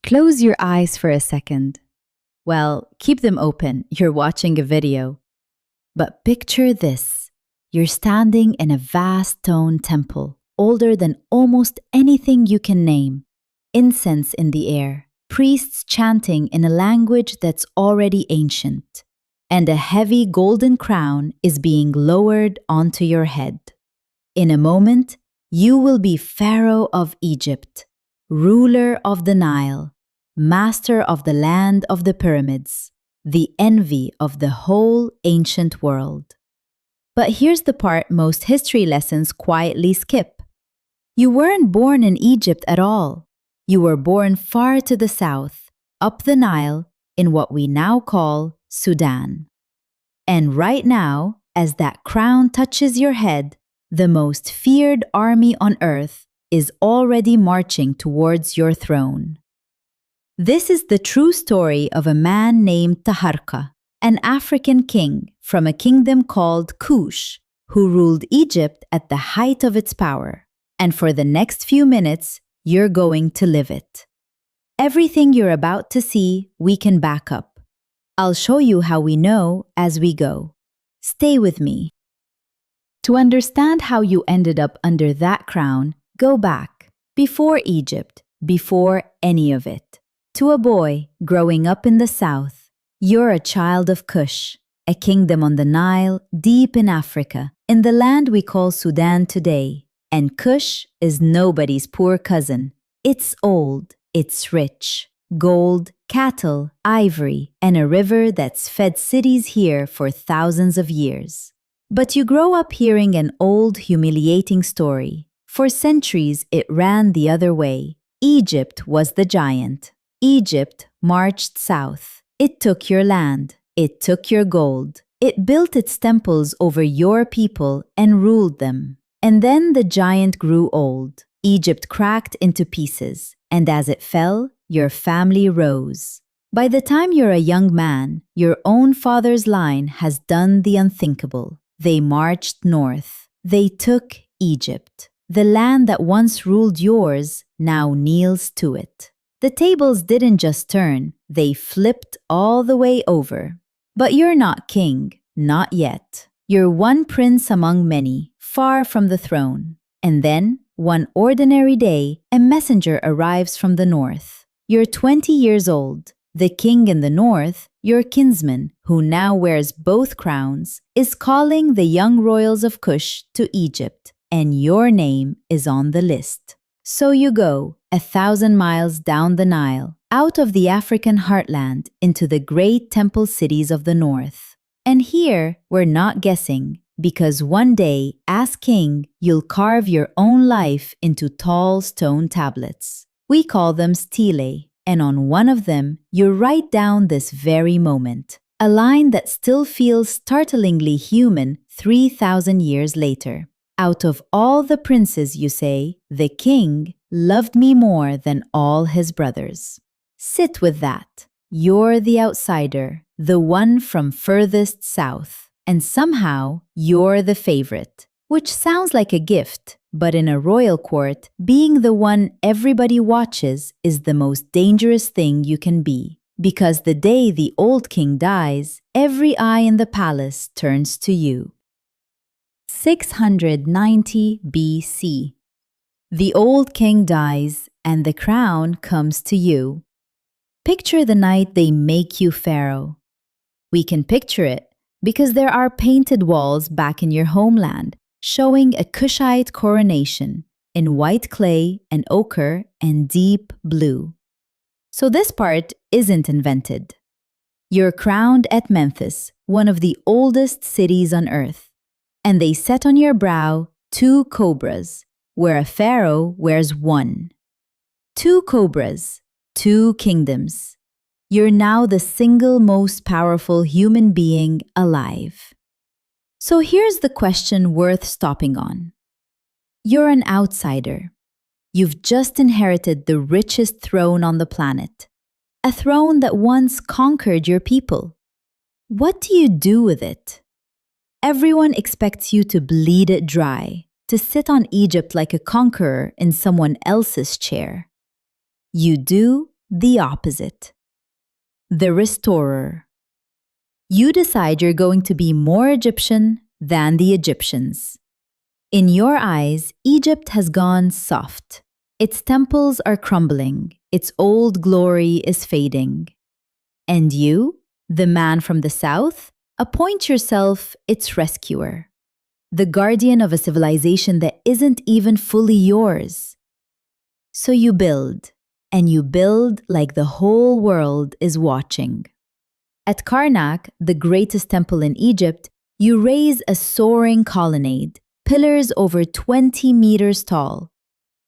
Close your eyes for a second. Well, keep them open. You're watching a video. But picture this. You're standing in a vast stone temple, older than almost anything you can name. Incense in the air, priests chanting in a language that's already ancient, and a heavy golden crown is being lowered onto your head. In a moment, you will be Pharaoh of Egypt, ruler of the Nile, master of the land of the pyramids, the envy of the whole ancient world. But here's the part most history lessons quietly skip. You weren't born in Egypt at all. You were born far to the south, up the Nile, in what we now call Sudan. And right now, as that crown touches your head, the most feared army on earth is already marching towards your throne. This is the true story of a man named Taharqa, an African king from a kingdom called Kush, who ruled Egypt at the height of its power. And for the next few minutes, you're going to live it. Everything you're about to see, we can back up. I'll show you how we know as we go. Stay with me. To understand how you ended up under that crown, go back, before Egypt, before any of it, to a boy growing up in the south. You're a child of Kush, a kingdom on the Nile, deep in Africa, in the land we call Sudan today. And Kush is nobody's poor cousin. It's old, it's rich. Gold, cattle, ivory, and a river that's fed cities here for thousands of years. But you grow up hearing an old, humiliating story. For centuries, it ran the other way. Egypt was the giant. Egypt marched south. It took your land. It took your gold. It built its temples over your people and ruled them. And then the giant grew old. Egypt cracked into pieces. And as it fell, your family rose. By the time you're a young man, your own father's line has done the unthinkable. They marched north. They took Egypt. The land that once ruled yours now kneels to it. The tables didn't just turn, they flipped all the way over. But you're not king, not yet. You're one prince among many, far from the throne. And then, one ordinary day, a messenger arrives from the north. You're 20 years old. The king in the north, your kinsman, who now wears both crowns, is calling the young royals of Kush to Egypt, and your name is on the list. So you go, 1,000 miles down the Nile, out of the African heartland into the great temple cities of the north. And here, we're not guessing, because one day, as king, you'll carve your own life into tall stone tablets. We call them stelae. And on one of them, you write down this very moment, a line that still feels startlingly human 3,000 years later. Out of all the princes, you say, the king loved me more than all his brothers. Sit with that. You're the outsider, the one from furthest south, and somehow you're the favorite, which sounds like a gift. But in a royal court, being the one everybody watches is the most dangerous thing you can be. Because the day the old king dies, every eye in the palace turns to you. 690 BC. The old king dies, and the crown comes to you. Picture the night they make you pharaoh. We can picture it because there are painted walls back in your homeland, showing a Kushite coronation in white clay and ochre and deep blue. So this part isn't invented. You're crowned at Memphis, one of the oldest cities on earth, and they set on your brow 2 cobras, where a pharaoh wears 1. 2 cobras, 2 kingdoms. You're now the single most powerful human being alive. So here's the question worth stopping on. You're an outsider. You've just inherited the richest throne on the planet, a throne that once conquered your people. What do you do with it? Everyone expects you to bleed it dry, to sit on Egypt like a conqueror in someone else's chair. You do the opposite. The restorer. You decide you're going to be more Egyptian than the Egyptians. In your eyes, Egypt has gone soft. Its temples are crumbling. Its old glory is fading. And you, the man from the south, appoint yourself its rescuer, the guardian of a civilization that isn't even fully yours. So you build, and you build like the whole world is watching. At Karnak, the greatest temple in Egypt, you raise a soaring colonnade, pillars over 20 meters tall.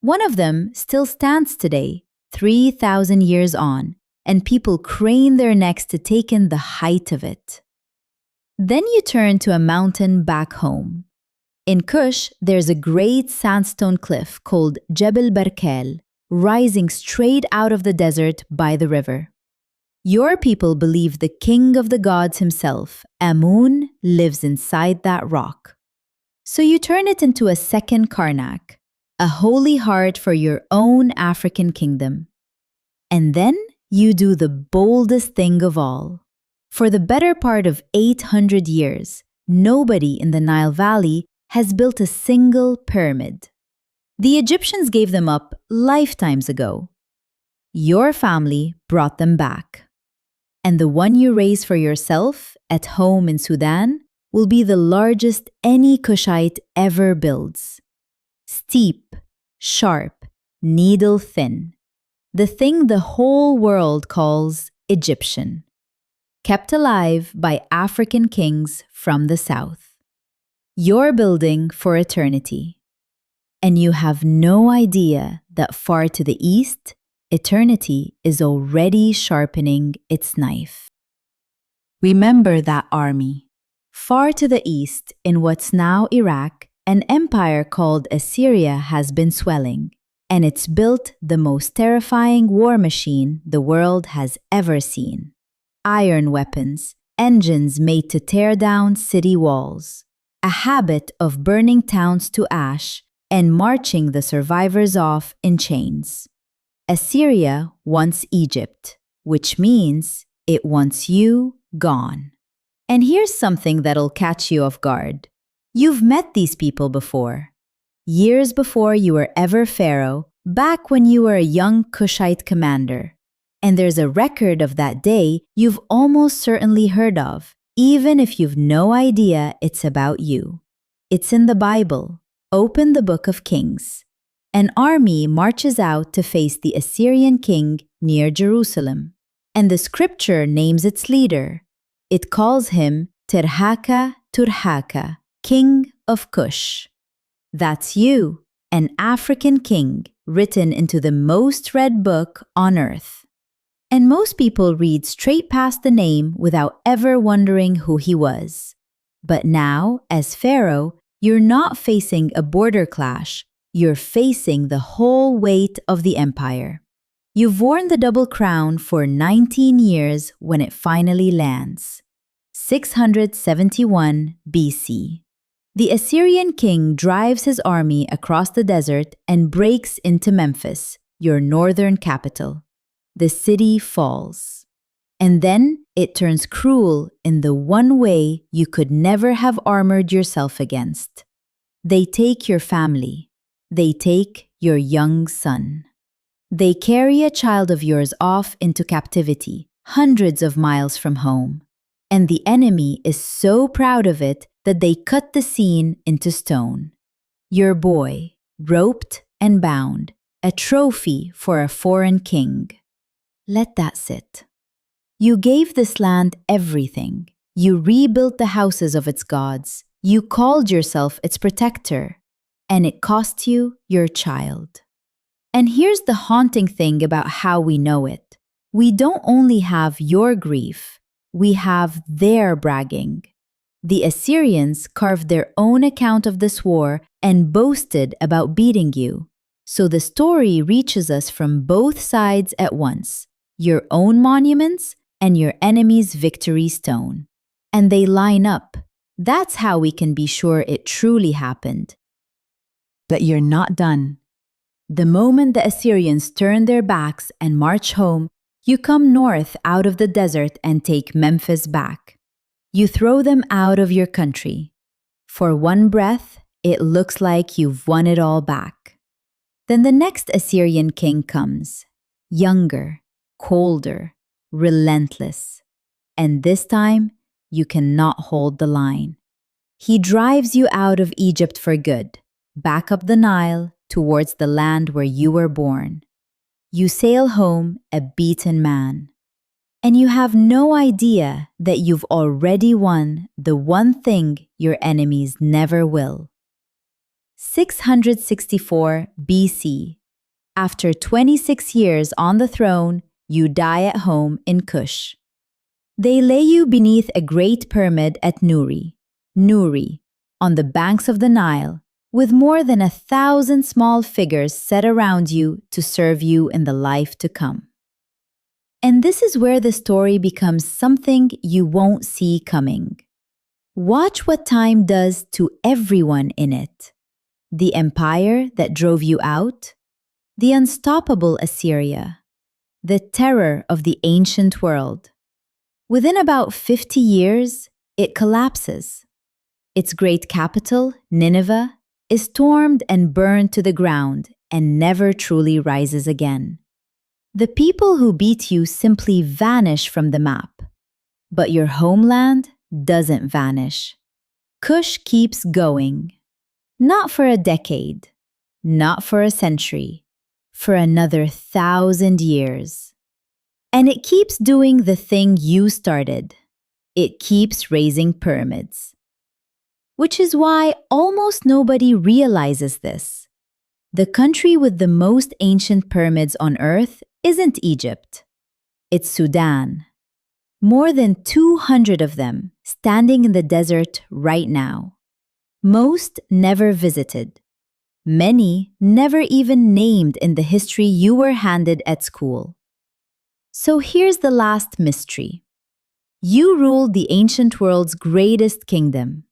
One of them still stands today, 3,000 years on, and people crane their necks to take in the height of it. Then you turn to a mountain back home. In Kush, there's a great sandstone cliff called Jebel Barkel, rising straight out of the desert by the river. Your people believe the king of the gods himself, Amun, lives inside that rock. So you turn it into a second Karnak, a holy heart for your own African kingdom. And then you do the boldest thing of all. For the better part of 800 years, nobody in the Nile Valley has built a single pyramid. The Egyptians gave them up lifetimes ago. Your family brought them back. And the one you raise for yourself at home in Sudan will be the largest any Kushite ever builds. Steep, sharp, needle thin. The thing the whole world calls Egyptian. Kept alive by African kings from the south. You're building for eternity. And you have no idea that far to the east, eternity is already sharpening its knife. Remember that army. Far to the east, in what's now Iraq, an empire called Assyria has been swelling, and it's built the most terrifying war machine the world has ever seen. Iron weapons, engines made to tear down city walls, a habit of burning towns to ash and marching the survivors off in chains. Assyria wants Egypt, which means it wants you gone. And here's something that'll catch you off guard. You've met these people before. Years before you were ever pharaoh, back when you were a young Kushite commander. And there's a record of that day you've almost certainly heard of, even if you've no idea it's about you. It's in the Bible. Open the Book of Kings. An army marches out to face the Assyrian king near Jerusalem, and the scripture names its leader. It calls him Taharqa, king of Kush. That's you, an African king written into the most read book on earth. And most people read straight past the name without ever wondering who he was. But now, as pharaoh, you're not facing a border clash. You're facing the whole weight of the empire. You've worn the double crown for 19 years when it finally lands. 671 BC. The Assyrian king drives his army across the desert and breaks into Memphis, your northern capital. The city falls. And then it turns cruel in the one way you could never have armored yourself against. They take your family. They take your young son. They carry a child of yours off into captivity, hundreds of miles from home. And the enemy is so proud of it that they cut the scene into stone. Your boy, roped and bound, a trophy for a foreign king. Let that sit. You gave this land everything. You rebuilt the houses of its gods. You called yourself its protector. And it cost you your child. And here's the haunting thing about how we know it. We don't only have your grief, we have their bragging. The Assyrians carved their own account of this war and boasted about beating you. So the story reaches us from both sides at once, your own monuments and your enemy's victory stone. And they line up. That's how we can be sure it truly happened. But you're not done. The moment the Assyrians turn their backs and march home, you come north out of the desert and take Memphis back. You throw them out of your country. For one breath, it looks like you've won it all back. Then the next Assyrian king comes, younger, colder, relentless. And this time, you cannot hold the line. He drives you out of Egypt for good, back up the Nile towards the land where you were born. You sail home a beaten man. And you have no idea that you've already won the one thing your enemies never will. 664 BC. After 26 years on the throne, you die at home in Kush. They lay you beneath a great pyramid at Nuri, on the banks of the Nile, with more than 1,000 small figures set around you to serve you in the life to come. And this is where the story becomes something you won't see coming. Watch what time does to everyone in it. The empire that drove you out, the unstoppable Assyria, the terror of the ancient world. Within about 50 years, it collapses. Its great capital, Nineveh, is stormed and burned to the ground and never truly rises again. The people who beat you simply vanish from the map, but your homeland doesn't vanish. Kush keeps going, not for a decade, not for a century, for another 1,000 years. And it keeps doing the thing you started. It keeps raising pyramids. Which is why almost nobody realizes this. The country with the most ancient pyramids on Earth isn't Egypt. It's Sudan. More than 200 of them standing in the desert right now. Most never visited. Many never even named in the history you were handed at school. So here's the last mystery. You ruled the ancient world's greatest kingdom.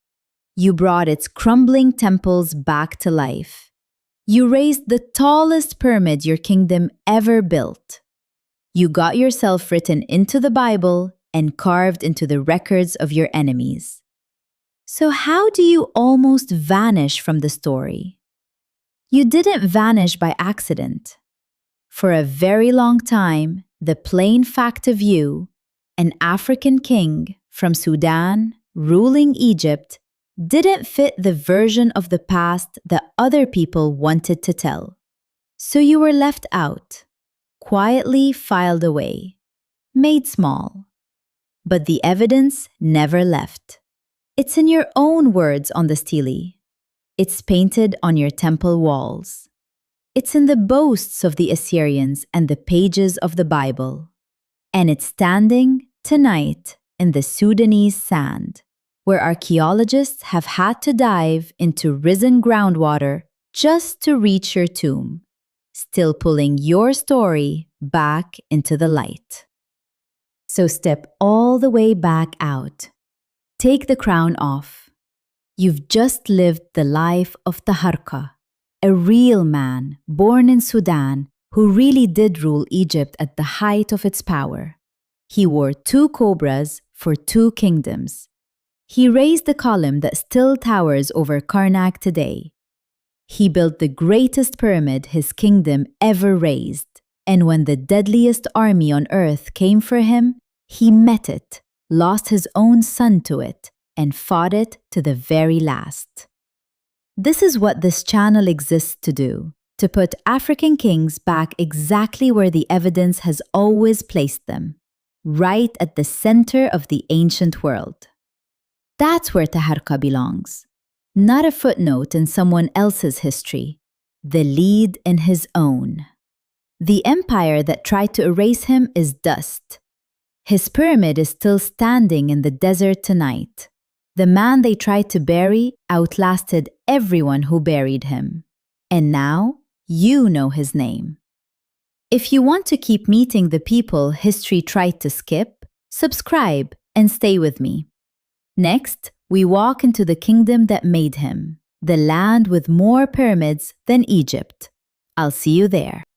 You brought its crumbling temples back to life. You raised the tallest pyramid your kingdom ever built. You got yourself written into the Bible and carved into the records of your enemies. So how do you almost vanish from the story? You didn't vanish by accident. For a very long time, the plain fact of you, an African king from Sudan ruling Egypt, didn't fit the version of the past that other people wanted to tell. So you were left out, quietly filed away, made small. But the evidence never left. It's in your own words on the stelae. It's painted on your temple walls. It's in the boasts of the Assyrians and the pages of the Bible. And it's standing tonight in the Sudanese sand, where archaeologists have had to dive into risen groundwater just to reach your tomb, still pulling your story back into the light. So step all the way back out. Take the crown off. You've just lived the life of Taharqa, a real man born in Sudan who really did rule Egypt at the height of its power. He wore 2 cobras for 2 kingdoms. He raised the column that still towers over Karnak today. He built the greatest pyramid his kingdom ever raised, and when the deadliest army on earth came for him, he met it, lost his own son to it, and fought it to the very last. This is what this channel exists to do, to put African kings back exactly where the evidence has always placed them, right at the center of the ancient world. That's where Taharqa belongs. Not a footnote in someone else's history, the lead in his own. The empire that tried to erase him is dust. His pyramid is still standing in the desert tonight. The man they tried to bury outlasted everyone who buried him. And now, you know his name. If you want to keep meeting the people history tried to skip, subscribe and stay with me. Next, we walk into the kingdom that made him, the land with more pyramids than Egypt, I'll see you there.